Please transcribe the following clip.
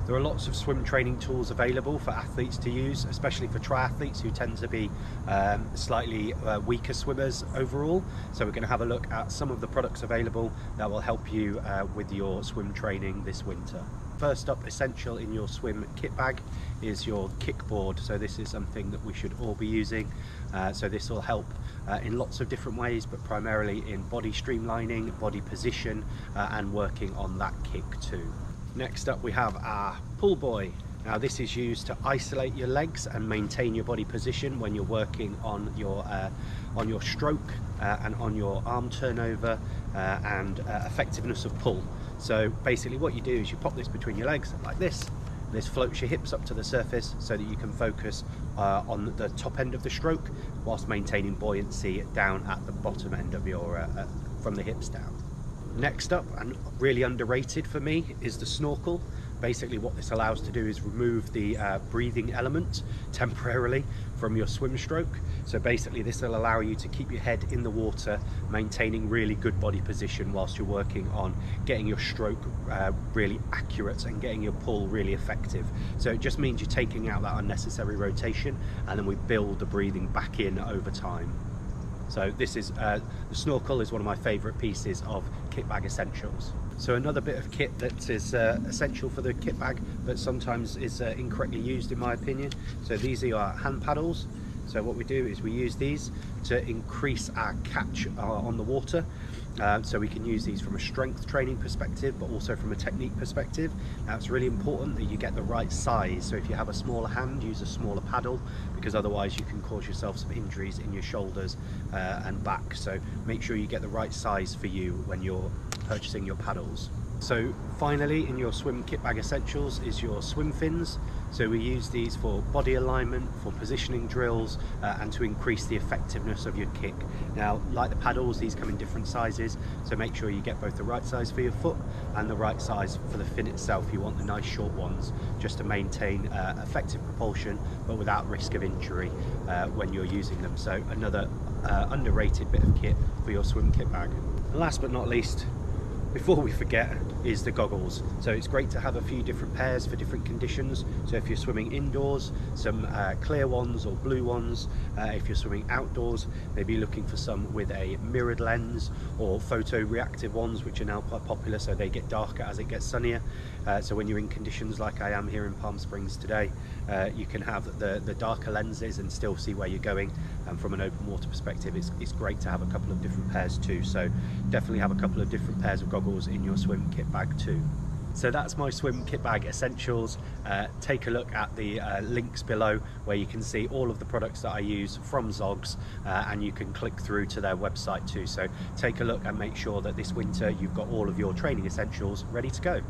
There are lots of swim training tools available for athletes to use, especially for triathletes who tend to be slightly weaker swimmers overall. So we're going to have a look at some of the products available that will help you with your swim training this winter. First up, essential in your swim kit bag is your kickboard. So this is something that we should all be using. So this will help in lots of different ways, but primarily in body streamlining, body position, and working on that kick too. Next up we have our pull buoy. Now this is used to isolate your legs and maintain your body position when you're working on your stroke and on your arm turnover and effectiveness of pull. So basically what you do is you pop this between your legs like this. This floats your hips up to the surface so that you can focus on the top end of the stroke whilst maintaining buoyancy down at the bottom end of your from the hips down. Next up, and really underrated for me, is the snorkel. Basically what this allows to do is remove the breathing element temporarily from your swim stroke. So basically this will allow you to keep your head in the water, maintaining really good body position whilst you're working on getting your stroke really accurate and getting your pull really effective. So it just means you're taking out that unnecessary rotation, and then we build the breathing back in over time. So this is the snorkel is one of my favourite pieces of kit bag essentials. So another bit of kit that is essential for the kit bag, but sometimes is incorrectly used in my opinion. So these are our hand paddles. So what we do is we use these to increase our catch on the water. So we can use these from a strength training perspective, but also from a technique perspective. Now it's really important that you get the right size. So if you have a smaller hand, use a smaller paddle, because otherwise you can cause yourself some injuries in your shoulders and back. So make sure you get the right size for you when you're purchasing your paddles. So finally, in your swim kit bag essentials is your swim fins. So we use these for body alignment, for positioning drills, and to increase the effectiveness of your kick. Now, like the paddles, these come in different sizes, so make sure you get both the right size for your foot and the right size for the fin itself. You want the nice short ones, just to maintain effective propulsion, but without risk of injury when you're using them. So another underrated bit of kit for your swim kit bag. And last but not least, before we forget, is the goggles. So it's great to have a few different pairs for different conditions. So if you're swimming indoors, some clear ones or blue ones. If you're swimming outdoors, maybe looking for some with a mirrored lens, or photoreactive ones, which are now quite popular, so they get darker as it gets sunnier. So when you're in conditions like I am here in Palm Springs today, you can have the darker lenses and still see where you're going. And from an open water perspective, it's great to have a couple of different pairs too. So definitely have a couple of different pairs of goggles in your swim kit bag too. So that's my swim kit bag essentials. Take a look at the links below where you can see all of the products that I use from Zoggs, and you can click through to their website too. So take a look and make sure that this winter you've got all of your training essentials ready to go.